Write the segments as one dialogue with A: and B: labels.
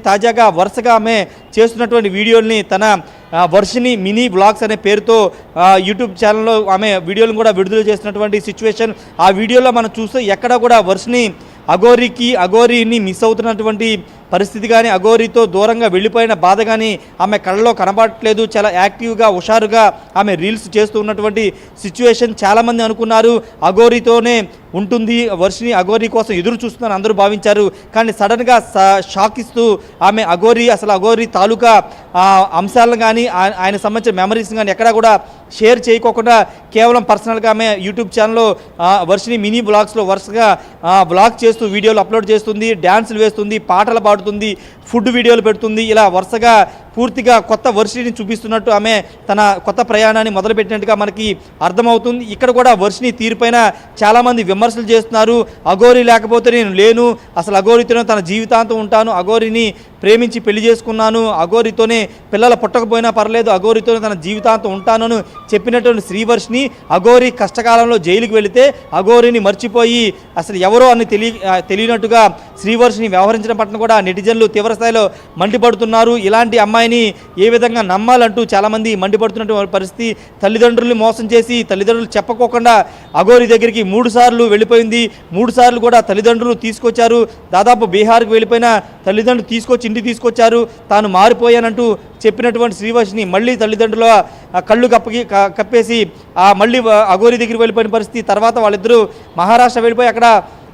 A: తాజాగా వరుసగా ఆమె చేస్తున్నటువంటి వీడియోల్ని తన వర్షిని మినీ బ్లాగ్స్ అనే పేరుతో యూట్యూబ్ ఛానల్లో ఆమె వీడియోలను కూడా విడుదల చేస్తున్నటువంటి సిచ్యువేషన్. ఆ వీడియోలో మనం చూస్తే ఎక్కడ కూడా వర్షిని అఘోరీని మిస్ అవుతున్నటువంటి పరిస్థితి కానీ, అఘోరీతో దూరంగా వెళ్ళిపోయిన బాధ కానీ ఆమె కళ్ళలో కనబడట్లేదు. చాలా యాక్టివ్గా హుషారుగా ఆమె రీల్స్ చేస్తూ ఉన్నటువంటి సిచ్యువేషన్. చాలామంది అనుకున్నారు అఘోరీతోనే ఉంటుంది వర్షిని, అఘోరీ కోసం ఎదురు చూస్తుందని అందరూ భావించారు. కానీ సడన్గా షాక్ ఇస్తూ ఆమె అఘోరీ తాలూకా అంశాలను కానీ ఆయన సంబంధించిన మెమరీస్ కానీ ఎక్కడా కూడా షేర్ చేయకోకుండా కేవలం పర్సనల్గా ఆమె యూట్యూబ్ ఛానల్లో వర్షిని మినీ బ్లాగ్స్లో వరుసగా బ్లాగ్ చేస్తూ వీడియోలు అప్లోడ్ చేస్తుంది, డ్యాన్సులు వేస్తుంది, పాటలు పాడుతుంది, ఫుడ్ వీడియోలు పెడుతుంది. ఇలా వరుసగా పూర్తిగా కొత్త వర్షిని చూపిస్తున్నట్టు ఆమె తన కొత్త ప్రయాణాన్ని మొదలుపెట్టినట్టుగా మనకి అర్థమవుతుంది. ఇక్కడ కూడా వర్షిని తీరుపైన చాలామంది విమర్శలు చేస్తున్నారు. అఘోరీ లేకపోతే నేను లేను, అసలు అఘోరీతోనే తన జీవితాంతం ఉంటాను, అఘోరీని ప్రేమించి పెళ్లి చేసుకున్నాను, అఘోరీతోనే పిల్లలు పుట్టకపోయినా పర్లేదు, అఘోరీతోనే తన జీవితాంతం ఉంటాను అని చెప్పినటువంటి శ్రీవర్షిని అఘోరీ కష్టకాలంలో జైలుకి వెళితే అఘోరీని మర్చిపోయి అసలు ఎవరో అని తెలియనట్టుగా శ్రీవర్షిని వ్యవహరించడం పట్ల కూడా నెటిజన్లు తీవ్రస్థాయిలో మండిపడుతున్నారు. ఇలాంటి అమ్మాయిని ఏ విధంగా నమ్మాలంటూ చాలామంది మండిపడుతున్నటువంటి పరిస్థితి. తల్లిదండ్రుల్ని మోసం చేసి తల్లిదండ్రులు చెప్పకోకుండా అఘోరీ దగ్గరికి 3 సార్లు వెళ్ళిపోయింది. 3 సార్లు కూడా తల్లిదండ్రులు తీసుకొచ్చారు. దాదాపు బీహార్కి వెళ్ళిపోయిన తల్లిదండ్రులు తీసుకొచ్చి ఇంటికి తీసుకొచ్చారు. తాను మారిపోయానంటూ చెప్పినటువంటి శ్రీవర్షిని మళ్ళీ తల్లిదండ్రుల కళ్ళు కప్పేసి మళ్ళీ అఘోరీ దగ్గరికి వెళ్ళిపోయిన పరిస్థితి. తర్వాత వాళ్ళిద్దరూ మహారాష్ట్ర వెళ్ళిపోయి అక్కడ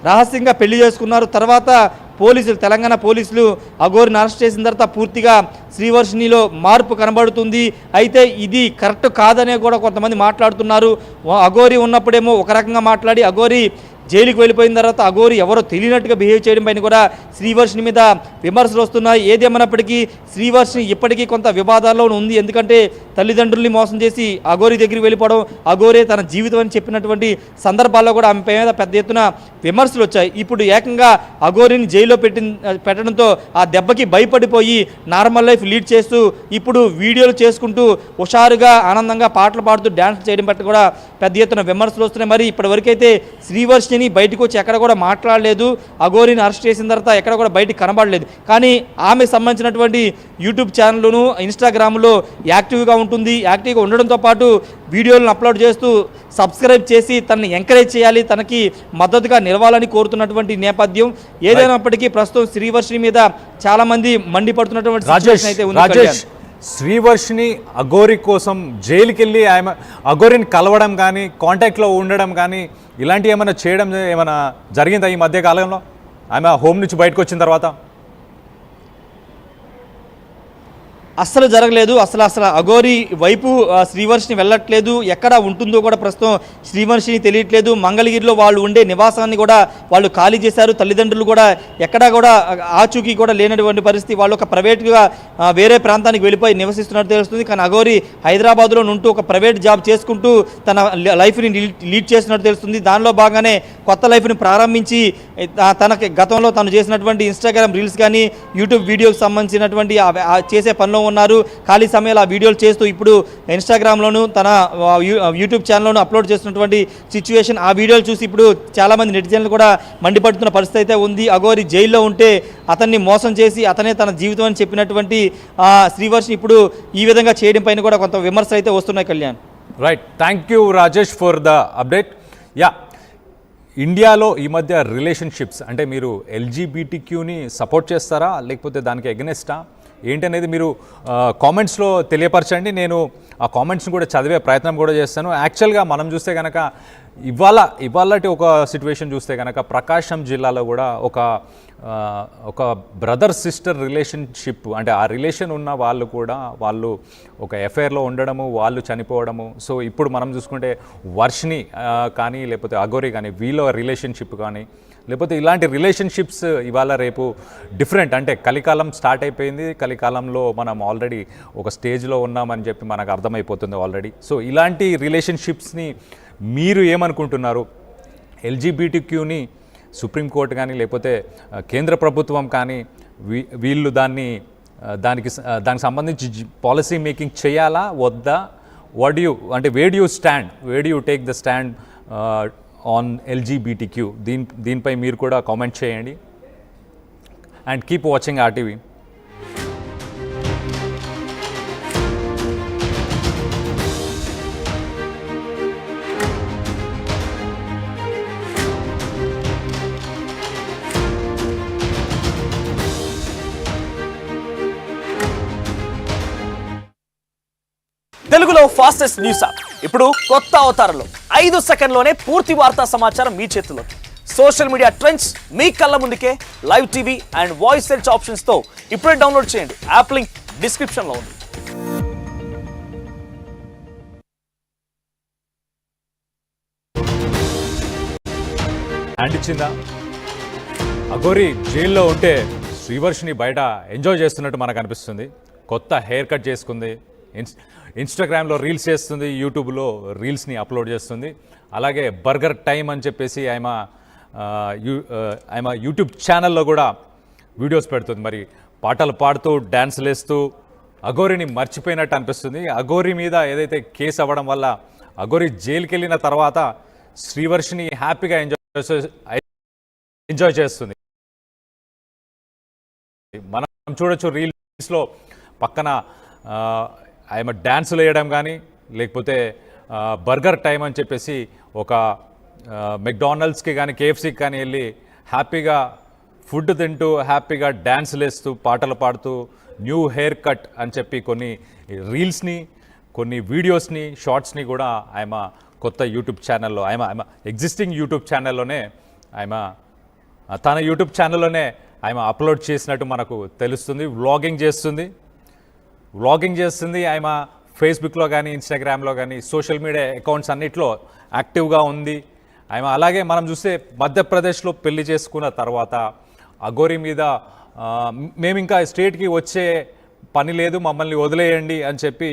A: రహస్యంగా పెళ్లి చేసుకున్నారు. తర్వాత తెలంగాణ పోలీసులు అఘోరీని అరెస్ట్ చేసిన తర్వాత పూర్తిగా శ్రీవర్షినిలో మార్పు కనబడుతుంది. అయితే ఇది కరెక్ట్ కాదనే కూడా కొంతమంది మాట్లాడుతున్నారు. అఘోరీ ఉన్నప్పుడేమో ఒక రకంగా మాట్లాడి అఘోరీ జైలుకి వెళ్ళిపోయిన తర్వాత అఘోరీ ఎవరో తెలియనట్టుగా బిహేవ్ చేయడం పైన కూడా శ్రీవర్షిని మీద విమర్శలు వస్తున్నాయి. ఏదేమన్నప్పటికీ శ్రీవర్షిని ఇప్పటికీ కొంత వివాదాల్లో ఉంది. ఎందుకంటే తల్లిదండ్రుల్ని మోసం చేసి అఘోరీ దగ్గరికి వెళ్ళిపోవడం, అఘోరీ తన జీవితం అని చెప్పినటువంటి సందర్భాల్లో కూడా ఆమె మీద పెద్ద ఎత్తున విమర్శలు వచ్చాయి. ఇప్పుడు ఏకంగా అఘోరీని జైల్లో పెట్టడంతో ఆ దెబ్బకి భయపడిపోయి నార్మల్ లైఫ్ లీడ్ చేస్తూ ఇప్పుడు వీడియోలు చేసుకుంటూ హుషారుగా ఆనందంగా పాటలు పాడుతూ డ్యాన్స్ చేయడం పట్ల కూడా పెద్ద ఎత్తున విమర్శలు వస్తున్నాయి. మరి ఇప్పటివరకైతే శ్రీవర్షిని బయటకు వచ్చి ఎక్కడ కూడా మాట్లాడలేదు. అఘోరీని అరెస్ట్ చేసిన తర్వాత ఎక్కడ కూడా బయటికి కనబడలేదు. కానీ ఆమెకు సంబంధించినటువంటి యూట్యూబ్ ఛానల్ను ఇన్స్టాగ్రామ్లో యాక్టివ్గా ఉంటుంది. యాక్టివ్గా ఉండడంతో పాటు వీడియోలను అప్లోడ్ చేస్తూ సబ్స్క్రైబ్ చేసి తనని ఎంకరేజ్ చేయాలి, తనకి మద్దతుగా నిలవాలని కోరుతున్నటువంటి నేపథ్యం. ఏదైనప్పటికీ ప్రస్తుతం శ్రీవర్షిని మీద చాలామంది మండిపడుతున్నటువంటి సిచ్యువేషన్ అయితే ఉంది.
B: శ్రీవర్షిని అఘోరీ కోసం జైలుకి వెళ్ళి ఆమె అఘోరీని కలవడం కానీ కాంటాక్ట్లో ఉండడం కానీ ఇలాంటివి ఏమైనా చేయడం ఏమైనా జరిగిందా ఈ మధ్య కాలంలో ఆమె హోమ్ నుంచి బయటకు వచ్చిన తర్వాత?
A: అస్సలు జరగలేదు. అసలు అఘోరీ వైపు శ్రీవర్షిని వెళ్ళట్లేదు. ఎక్కడ ఉంటుందో కూడా ప్రస్తుతం శ్రీవర్షిని తెలియట్లేదు. మంగళగిరిలో వాళ్ళు ఉండే నివాసాన్ని కూడా వాళ్ళు ఖాళీ చేశారు. తల్లిదండ్రులు కూడా ఎక్కడా కూడా ఆచూకీ కూడా లేనటువంటి పరిస్థితి. వాళ్ళు ఒక ప్రైవేట్గా వేరే ప్రాంతానికి వెళ్ళిపోయి నివసిస్తున్నట్టు తెలుస్తుంది. కానీ అఘోరీ హైదరాబాద్లో ఉంటూ ఒక ప్రైవేట్ జాబ్ చేసుకుంటూ తన లైఫ్ని లీడ్ చేస్తున్నట్టు తెలుస్తుంది. దానిలో భాగంగానే కొత్త లైఫ్ని ప్రారంభించి తనకి గతంలో తను చేసినటువంటి ఇన్స్టాగ్రామ్ రీల్స్ కానీ యూట్యూబ్ వీడియోకి సంబంధించినటువంటి చేసే పనిలో ఉన్నారు. ఖాళీ సమయంలో ఆ వీడియోలు చేస్తూ ఇప్పుడు ఇన్స్టాగ్రామ్లోను తన యూట్యూబ్ ఛానల్లోనూ అప్లోడ్ చేస్తున్నటువంటి సిచ్యువేషన్. ఆ వీడియోలు చూసి ఇప్పుడు చాలామంది నెటిజన్లు కూడా మండిపడుతున్న పరిస్థితి అయితే ఉంది. అఘోరీ జైల్లో ఉంటే అతన్ని మోసం చేసి అతనే తన జీవితం అని చెప్పినటువంటి శ్రీవర్షిని ఇప్పుడు ఈ విధంగా చేయడం పైన కూడా కొంత విమర్శలు అయితే వస్తున్నాయి. Kalyan,
B: right, thank you Rajesh for the update. ఇండియాలో ఈ మధ్య రిలేషన్షిప్స్ అంటే మీరు ఎల్జీబీటీక్యూని సపోర్ట్ చేస్తారా లేకపోతే దానికి ఎగనెస్టా ఏంటనేది మీరు కామెంట్స్లో తెలియపరచండి. నేను ఆ కామెంట్స్ని కూడా చదివే ప్రయత్నం కూడా చేస్తాను. యాక్చువల్గా మనం చూస్తే కనుక ఇవాళటి ఒక సిచ్యువేషన్ చూస్తే కనుక ప్రకాశం జిల్లాలో కూడా ఒక బ్రదర్ సిస్టర్ రిలేషన్షిప్ అంటే ఆ రిలేషన్ ఉన్న వాళ్ళు ఒక ఎఫైర్లో ఉండడము, వాళ్ళు చనిపోవడము. సో ఇప్పుడు మనం చూసుకుంటే వర్షిని కానీ లేకపోతే అఘోరీ కానీ వీళ్ళ రిలేషన్షిప్ కానీ లేకపోతే ఇలాంటి రిలేషన్షిప్స్ ఇవాళ రేపు డిఫరెంట్. అంటే కలికాలం స్టార్ట్ అయిపోయింది. కలికాలంలో మనం ఆల్రెడీ ఒక స్టేజ్లో ఉన్నామని చెప్పి మనకు అర్థమైపోతుంది ఆల్రెడీ. సో ఇలాంటి రిలేషన్షిప్స్ని మీరు ఏమనుకుంటున్నారు? ఎల్జీబీటీక్యూని సుప్రీంకోర్టు కానీ లేకపోతే కేంద్ర ప్రభుత్వం కానీ వీళ్ళు దానికి సంబంధించి పాలసీ మేకింగ్ చేయాలా వద్దా? అంటే wear do you take the stand on LGBTQ? దీనిపై మీరు కూడా కామెంట్ చేయండి. And keep watching RTV.
C: తెలుగులో ఫాస్టెస్ట్ న్యూస్ యాప్ ఇప్పుడు కొత్త అవతారంలో 5 సెకండ్లోనే పూర్తి వార్తా సమాచారం మీ చేతుల్లో. సోషల్ మీడియా ట్రెండ్స్ మీ కళ్ళ ముందుకే live TV and voice search options తో ఇప్పుడే డౌన్లోడ్ చేయండి. యాప్ లింక్ డిస్క్రిప్షన్ లో ఉంది.
B: హ్యాండ్ ఇచ్చిందా? అఘోరి జైల్లో ఉంటే శ్రీవర్షిని బయట ఎంజాయ్ చేస్తున్నట్టు మనకు అనిపిస్తుంది. కొత్త హెయిర్ కట్ చేసుకుంది, ఇన్స్టాగ్రామ్లో రీల్స్ చేస్తుంది, యూట్యూబ్లో రీల్స్ని అప్లోడ్ చేస్తుంది. అలాగే బర్గర్ టైం అని చెప్పేసి ఆమె యూట్యూబ్ ఛానల్లో కూడా వీడియోస్ పెడుతుంది. మరి పాటలు పాడుతూ డ్యాన్సులు వేస్తూ అఘోరిని మర్చిపోయినట్టు అనిపిస్తుంది. అఘోరి మీద ఏదైతే కేసు అవ్వడం వల్ల అఘోరి జైలుకి వెళ్ళిన తర్వాత శ్రీవర్షిని హ్యాపీగా ఎంజాయ్ చేస్తుంది. మనం చూడొచ్చు రీల్స్లో పక్కన ఆమె డ్యాన్సులు వేయడం కానీ, లేకపోతే బర్గర్ టైం అని చెప్పేసి ఒక మెక్డానల్డ్స్కి కానీ కేఎఫ్సీకి కానీ వెళ్ళి హ్యాపీగా ఫుడ్ తింటూ హ్యాపీగా డ్యాన్సులు వేస్తూ పాటలు పాడుతూ న్యూ హెయిర్ కట్ అని చెప్పి కొన్ని రీల్స్ని, కొన్ని వీడియోస్ని, షార్ట్స్ని కూడా ఆమె కొత్త యూట్యూబ్ ఛానల్లో ఆమె ఎగ్జిస్టింగ్ యూట్యూబ్ ఛానల్లోనే తన యూట్యూబ్ ఛానల్లోనే ఆమె అప్లోడ్ చేసినట్టు మనకు తెలుస్తుంది. వ్లాగింగ్ చేస్తుంది. ఆమె ఫేస్బుక్లో కానీ, ఇన్స్టాగ్రామ్లో కానీ, సోషల్ మీడియా అకౌంట్స్ అన్నిట్లో యాక్టివ్గా ఉంది ఆమె. అలాగే మనం చూస్తే మధ్యప్రదేశ్లో పెళ్లి చేసుకున్న తర్వాత అఘోరి మీద మేము ఇంకా స్టేట్కి వచ్చే పని లేదు, మమ్మల్ని వదిలేయండి అని చెప్పి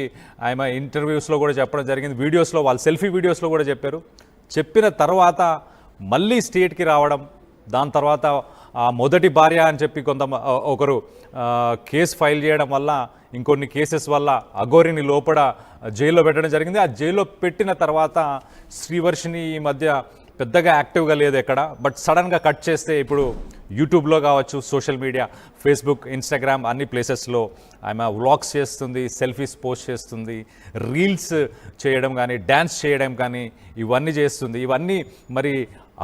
B: ఆమె ఇంటర్వ్యూస్లో కూడా చెప్పడం జరిగింది. వీడియోస్లో వాళ్ళ సెల్ఫీ వీడియోస్లో కూడా చెప్పారు. చెప్పిన తర్వాత మళ్ళీ స్టేట్కి రావడం, దాని తర్వాత మొదటి భార్య అని చెప్పి ఒకరు కేసు ఫైల్ చేయడం వల్ల, ఇంకొన్ని కేసెస్ వల్ల అఘోరిని లోపల జైల్లో పెట్టడం జరిగింది. ఆ జైల్లో పెట్టిన తర్వాత శ్రీవర్షిని ఈ మధ్య పెద్దగా యాక్టివ్గా లేదు ఎక్కడ. బట్ సడన్గా కట్ చేస్తే ఇప్పుడు యూట్యూబ్లో కావచ్చు, సోషల్ మీడియా, ఫేస్బుక్, ఇన్స్టాగ్రామ్ అన్ని ప్లేసెస్లో ఆమె వ్లాగ్స్ చేస్తుంది, సెల్ఫీస్ పోస్ట్ చేస్తుంది, రీల్స్ చేయడం కానీ, డ్యాన్స్ చేయడం కానీ ఇవన్నీ చేస్తుంది. ఇవన్నీ మరి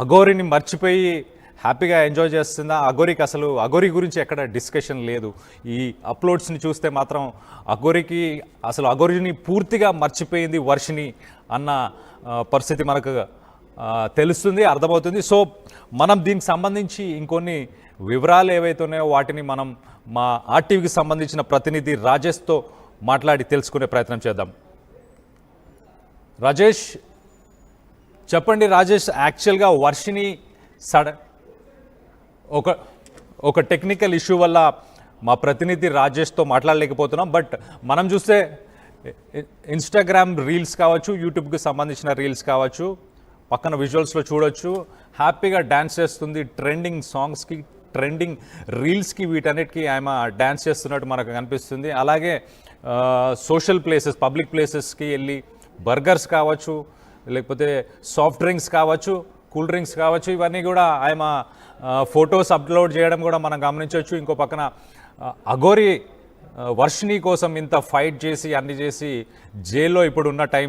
B: అఘోరిని మర్చిపోయి హ్యాపీగా ఎంజాయ్ చేస్తుందా? అఘోరి గురించి ఎక్కడ డిస్కషన్ లేదు. ఈ అప్లోడ్స్ని చూస్తే మాత్రం అఘోరిని పూర్తిగా మర్చిపోయింది వర్షిని అన్న పరిస్థితి మనకు తెలుస్తుంది, అర్థమవుతుంది. సో మనం దీనికి సంబంధించి ఇంకొన్ని వివరాలు ఏవైతే ఉన్నాయో వాటిని మనం మా ఆర్టీవీకి సంబంధించిన ప్రతినిధి రాజేష్తో మాట్లాడి తెలుసుకునే ప్రయత్నం చేద్దాం. రాజేష్, చెప్పండి. రాజేష్, యాక్చువల్గా వర్షిని ఒక టెక్నికల్ ఇష్యూ వల్ల మా ప్రతినిధి రాజేష్తో మాట్లాడలేకపోతున్నాం. బట్ మనం చూస్తే ఇన్స్టాగ్రామ్ రీల్స్ కావచ్చు, యూట్యూబ్కి సంబంధించిన రీల్స్ కావచ్చు, పక్కన విజువల్స్లో చూడొచ్చు హ్యాపీగా డ్యాన్స్ చేస్తుంది. ట్రెండింగ్ సాంగ్స్కి, ట్రెండింగ్ రీల్స్కి, వీటన్నిటికీ ఆమె డ్యాన్స్ చేస్తున్నట్టు మనకు కనిపిస్తుంది. అలాగే సోషల్ ప్లేసెస్, పబ్లిక్ ప్లేసెస్కి వెళ్ళి బర్గర్స్ కావచ్చు, లేకపోతే సాఫ్ట్ డ్రింక్స్ కావచ్చు, కూల్ డ్రింక్స్ కావచ్చు, ఇవన్నీ కూడా ఆమె ఫొటోస్ అప్లోడ్ చేయడం కూడా మనం గమనించవచ్చు. ఇంకో పక్కన అఘోరి వర్షిని కోసం ఇంత ఫైట్ చేసి అన్ని చేసి జైల్లో ఇప్పుడు ఉన్న టైం